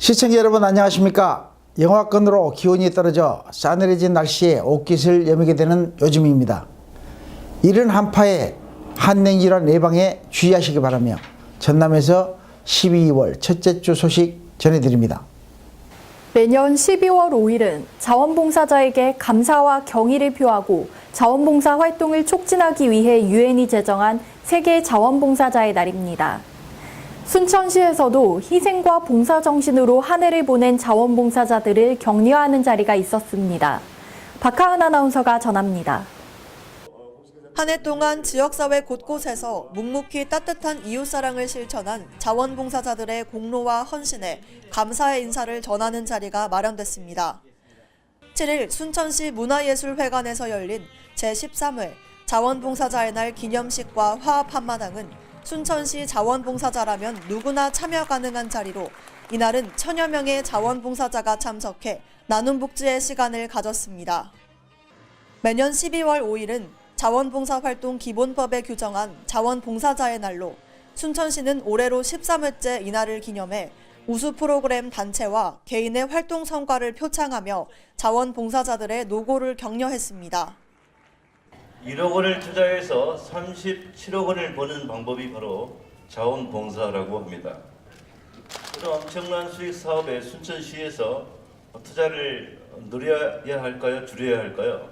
시청자 여러분 안녕하십니까. 영하권으로 기온이 떨어져 싸늘해진 날씨에 옷깃을 여미게 되는 요즘입니다. 이른 한파에 한냉질환 예방에 주의하시기 바라며 전남에서 12월 첫째 주 소식 전해드립니다. 매년 12월 5일은 자원봉사자에게 감사와 경의를 표하고 자원봉사 활동을 촉진하기 위해 유엔이 제정한 세계 자원봉사자의 날입니다. 순천시에서도 희생과 봉사 정신으로 한 해를 보낸 자원봉사자들을 격려하는 자리가 있었습니다. 박하은 아나운서가 전합니다. 한 해 동안 지역사회 곳곳에서 묵묵히 따뜻한 이웃사랑을 실천한 자원봉사자들의 공로와 헌신에 감사의 인사를 전하는 자리가 마련됐습니다. 7일 순천시 문화예술회관에서 열린 제13회 자원봉사자의 날 기념식과 화합 한마당은 순천시 자원봉사자라면 누구나 참여 가능한 자리로 이날은 천여 명의 자원봉사자가 참석해 나눔 복지의 시간을 가졌습니다. 매년 12월 5일은 자원봉사활동 기본법에 규정한 자원봉사자의 날로 순천시는 올해로 13회째 이날을 기념해 우수 프로그램 단체와 개인의 활동 성과를 표창하며 자원봉사자들의 노고를 격려했습니다. 1억 원을 투자해서 37억 원을 버는 방법이 바로 자원봉사라고 합니다. 이런 엄청난 수익 사업에 순천시에서 투자를 늘려야 할까요? 줄여야 할까요?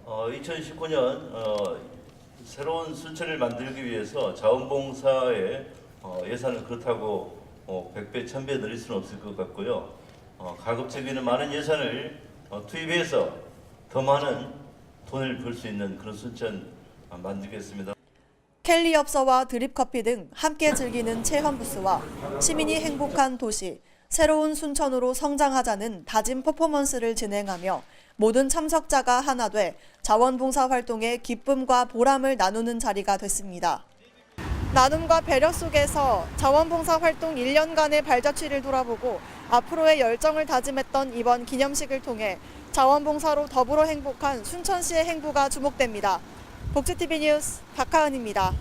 2019년 새로운 순천을 만들기 위해서 자원봉사의 예산을 그렇다고 100배, 1000배 늘릴 수는 없을 것 같고요. 가급적이면 많은 예산을 투입해서 더 많은 돈을 벌 수 있는 그런 순천 만들겠습니다. 켈리 엽서와 드립커피 등 함께 즐기는 체험 부스와 시민이 행복한 도시, 새로운 순천으로 성장하자는 다짐 퍼포먼스를 진행하며 모든 참석자가 하나 돼 자원봉사 활동의 기쁨과 보람을 나누는 자리가 됐습니다. 나눔과 배려 속에서 자원봉사 활동 1년간의 발자취를 돌아보고 앞으로의 열정을 다짐했던 이번 기념식을 통해 자원봉사로 더불어 행복한 순천시의 행보가 주목됩니다. 복지TV 뉴스 박하은입니다.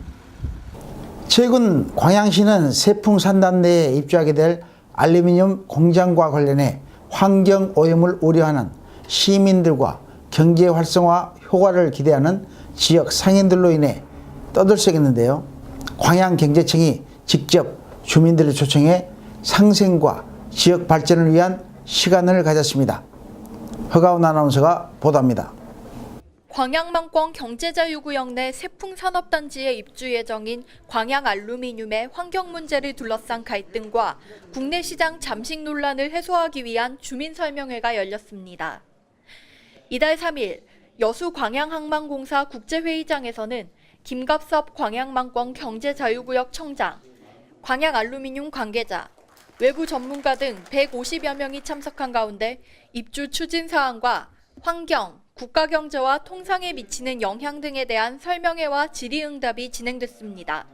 최근 광양시는 세풍산단 내에 입주하게 될 알루미늄 공장과 관련해 환경 오염을 우려하는 시민들과 경제 활성화 효과를 기대하는 지역 상인들로 인해 떠들썩했는데요. 광양경제청이 직접 주민들을 초청해 상생과 지역 발전을 위한 시간을 가졌습니다. 허가운 아나운서가 보도합니다. 광양망권 경제자유구역 내 세풍산업단지에 입주 예정인 광양알루미늄의 환경 문제를 둘러싼 갈등과 국내 시장 잠식 논란을 해소하기 위한 주민설명회가 열렸습니다. 이달 3일 여수 광양항만공사 국제회의장에서는 김갑섭 광양망권 경제자유구역 청장, 광양알루미늄 관계자, 외부 전문가 등 150여 명이 참석한 가운데 입주 추진 사항과 환경, 국가 경제와 통상에 미치는 영향 등에 대한 설명회와 질의응답이 진행됐습니다.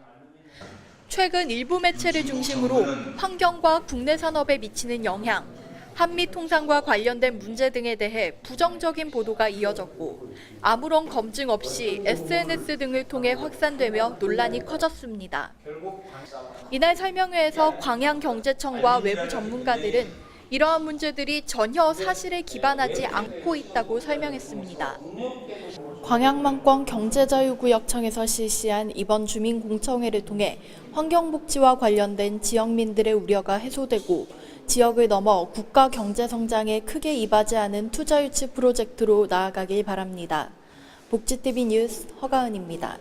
최근 일부 매체를 중심으로 환경과 국내 산업에 미치는 영향, 한미 통상과 관련된 문제 등에 대해 부정적인 보도가 이어졌고 아무런 검증 없이 SNS 등을 통해 확산되며 논란이 커졌습니다. 이날 설명회에서 광양경제청과 외부 전문가들은 이러한 문제들이 전혀 사실에 기반하지 않고 있다고 설명했습니다. 광양망권 경제자유구역청에서 실시한 이번 주민공청회를 통해 환경복지와 관련된 지역민들의 우려가 해소되고 지역을 넘어 국가 경제성장에 크게 이바지하는 투자유치 프로젝트로 나아가길 바랍니다. 복지TV 뉴스 허가은입니다.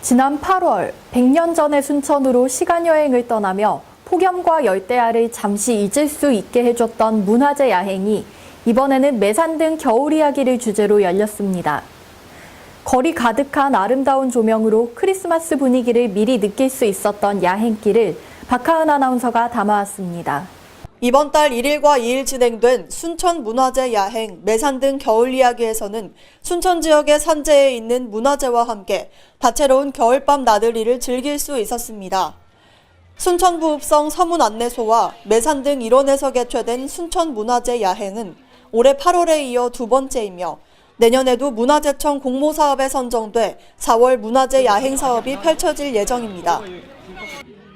지난 8월 100년 전의 순천으로 시간여행을 떠나며 폭염과 열대야를 잠시 잊을 수 있게 해줬던 문화재 야행이 이번에는 매산 등 겨울 이야기를 주제로 열렸습니다. 거리 가득한 아름다운 조명으로 크리스마스 분위기를 미리 느낄 수 있었던 야행길을 박하은 아나운서가 담아왔습니다. 이번 달 1일과 2일 진행된 순천 문화재 야행, 매산 등 겨울 이야기에서는 순천 지역의 산재에 있는 문화재와 함께 다채로운 겨울밤 나들이를 즐길 수 있었습니다. 순천부읍성 서문 안내소와 매산 등 일원에서 개최된 순천 문화재 야행은 올해 8월에 이어 두 번째이며 내년에도 문화재청 공모사업에 선정돼 4월 문화재 야행 사업이 펼쳐질 예정입니다.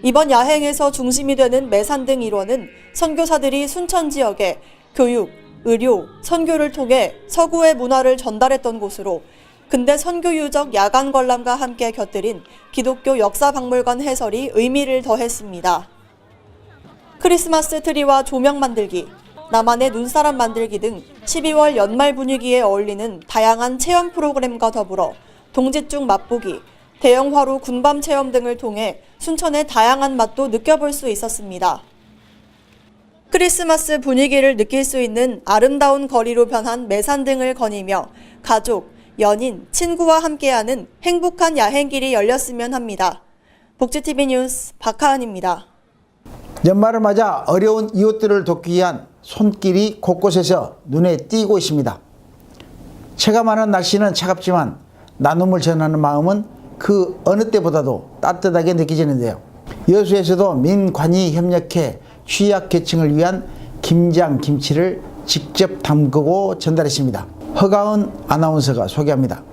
이번 야행에서 중심이 되는 매산 등 일원은 선교사들이 순천 지역에 교육, 의료, 선교를 통해 서구의 문화를 전달했던 곳으로 근대 선교 유적 야간 관람과 함께 곁들인 기독교 역사박물관 해설이 의미를 더했습니다. 크리스마스 트리와 조명 만들기, 나만의 눈사람 만들기 등 12월 연말 분위기에 어울리는 다양한 체험 프로그램과 더불어 동짓중 맛보기, 대형 화로 군밤 체험 등을 통해 순천의 다양한 맛도 느껴볼 수 있었습니다. 크리스마스 분위기를 느낄 수 있는 아름다운 거리로 변한 매산 등을 거니며 가족, 연인, 친구와 함께하는 행복한 야행길이 열렸으면 합니다. 복지TV 뉴스 박하은입니다. 연말을 맞아 어려운 이웃들을 돕기 위한 손길이 곳곳에서 눈에 띄고 있습니다. 체감하는 날씨는 차갑지만 나눔을 전하는 마음은 그 어느 때보다도 따뜻하게 느껴지는데요. 여수에서도 민관이 협력해 취약계층을 위한 김장 김치를 직접 담그고 전달했습니다. 허가은 아나운서가 소개합니다.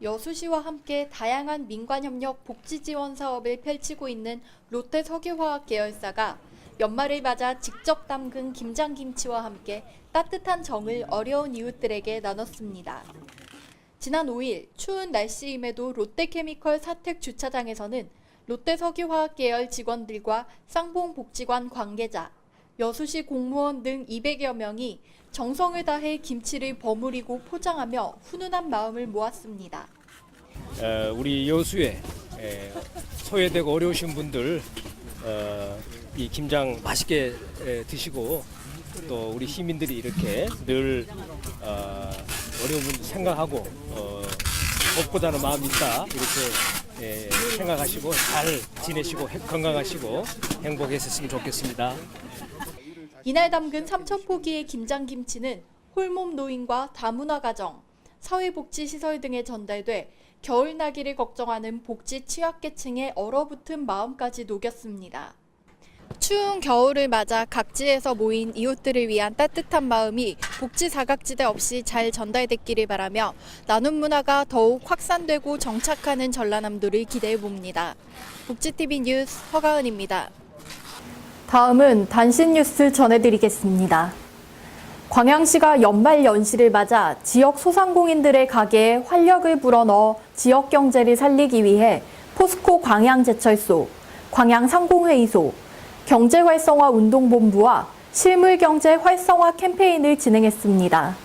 여수시와 함께 다양한 민관협력 복지지원 사업을 펼치고 있는 롯데석유화학 계열사가 연말을 맞아 직접 담근 김장김치와 함께 따뜻한 정을 어려운 이웃들에게 나눴습니다. 지난 5일 추운 날씨임에도 롯데케미컬 사택 주차장에서는 롯데석유화학 계열 직원들과 쌍봉복지관 관계자, 여수시 공무원 등 200여 명이 정성을 다해 김치를 버무리고 포장하며 훈훈한 마음을 모았습니다. 우리 여수에 소외되고 어려우신 분들 이 김장 맛있게 드시고 또 우리 시민들이 이렇게 늘 어려운 분들 생각하고 돕고자는 마음이 있다 이렇게 생각하시고 잘 지내시고 건강하시고 행복했으면 좋겠습니다. 이날 담근 3,000포기의 김장김치는 홀몸 노인과 다문화 가정, 사회복지시설 등에 전달돼 겨울 나기를 걱정하는 복지 취약계층의 얼어붙은 마음까지 녹였습니다. 추운 겨울을 맞아 각지에서 모인 이웃들을 위한 따뜻한 마음이 복지 사각지대 없이 잘 전달됐기를 바라며 나눔 문화가 더욱 확산되고 정착하는 전라남도를 기대해 봅니다. 복지TV 뉴스 허가은입니다. 다음은 단신 뉴스 전해드리겠습니다. 광양시가 연말 연시를 맞아 지역 소상공인들의 가게에 활력을 불어넣어 지역 경제를 살리기 위해 포스코 광양제철소, 광양상공회의소, 경제활성화 운동본부와 실물경제 활성화 캠페인을 진행했습니다.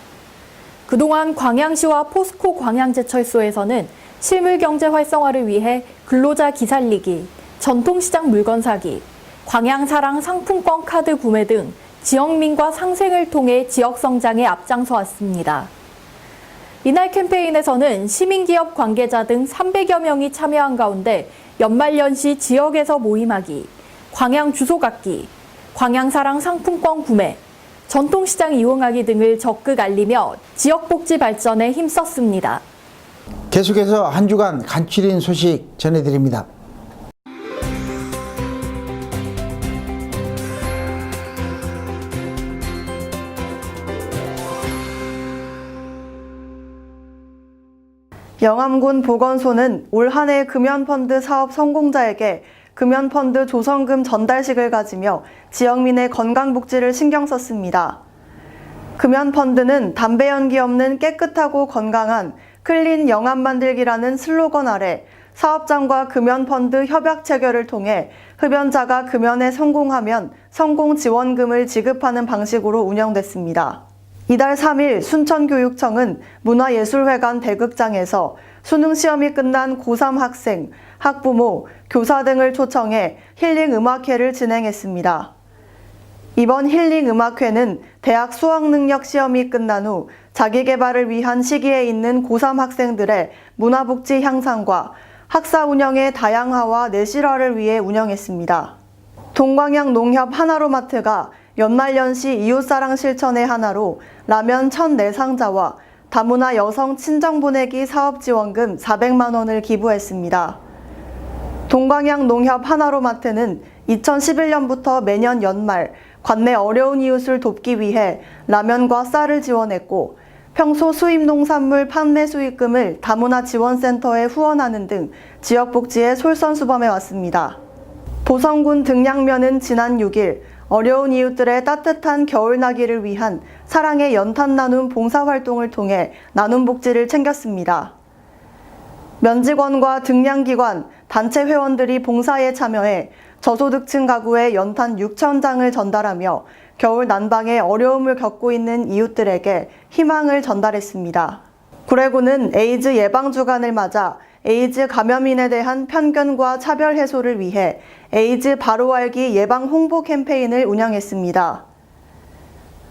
그동안 광양시와 포스코 광양제철소에서는 실물경제 활성화를 위해 근로자 기살리기, 전통시장 물건 사기, 광양사랑 상품권 카드 구매 등 지역민과 상생을 통해 지역 성장에 앞장서 왔습니다. 이날 캠페인에서는 시민기업 관계자 등 300여 명이 참여한 가운데 연말연시 지역에서 모임하기, 광양 주소 갖기, 광양사랑 상품권 구매, 전통시장 이용하기 등을 적극 알리며 지역복지 발전에 힘썼습니다. 계속해서 한 주간 간추린 소식 전해드립니다. 영암군 보건소는 올 한 해 금연펀드 사업 성공자에게 금연펀드 조성금 전달식을 가지며 지역민의 건강복지를 신경 썼습니다. 금연펀드는 담배 연기 없는 깨끗하고 건강한 클린 영암 만들기라는 슬로건 아래 사업장과 금연펀드 협약 체결을 통해 흡연자가 금연에 성공하면 성공 지원금을 지급하는 방식으로 운영됐습니다. 이달 3일 순천교육청은 문화예술회관 대극장에서 수능 시험이 끝난 고3 학생, 학부모, 교사 등을 초청해 힐링 음악회를 진행했습니다. 이번 힐링 음악회는 대학 수학능력 시험이 끝난 후 자기개발을 위한 시기에 있는 고3 학생들의 문화복지 향상과 학사 운영의 다양화와 내실화를 위해 운영했습니다. 동광양 농협 하나로마트가 연말연시 이웃사랑 실천의 하나로 라면 1,004상자와 다문화 여성 친정보내기 사업지원금 400만 원을 기부했습니다. 동광양 농협 하나로마트는 2011년부터 매년 연말 관내 어려운 이웃을 돕기 위해 라면과 쌀을 지원했고 평소 수입 농산물 판매 수익금을 다문화 지원센터에 후원하는 등 지역복지에 솔선수범해 왔습니다. 보성군 등량면은 지난 6일 어려운 이웃들의 따뜻한 겨울나기를 위한 사랑의 연탄 나눔 봉사활동을 통해 나눔 복지를 챙겼습니다. 면직원과 등량기관, 단체 회원들이 봉사에 참여해 저소득층 가구에 연탄 6,000장을 전달하며 겨울 난방에 어려움을 겪고 있는 이웃들에게 희망을 전달했습니다. 구례구는 에이즈 예방 주간을 맞아 에이즈 감염인에 대한 편견과 차별 해소를 위해 에이즈 바로 알기 예방 홍보 캠페인을 운영했습니다.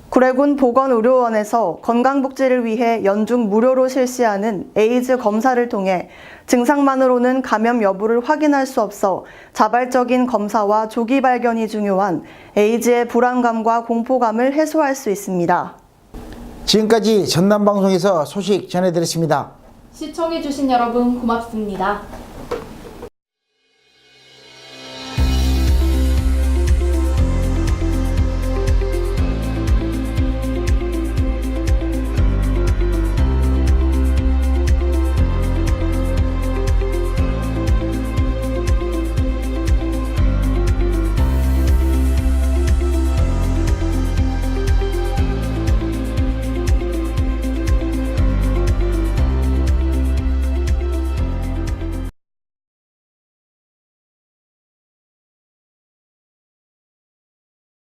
구례군 보건의료원에서 건강복지를 위해 연중 무료로 실시하는 에이즈 검사를 통해 증상만으로는 감염 여부를 확인할 수 없어 자발적인 검사와 조기 발견이 중요한 에이즈의 불안감과 공포감을 해소할 수 있습니다. 지금까지 전남방송에서 소식 전해드렸습니다. 시청해주신 여러분 고맙습니다.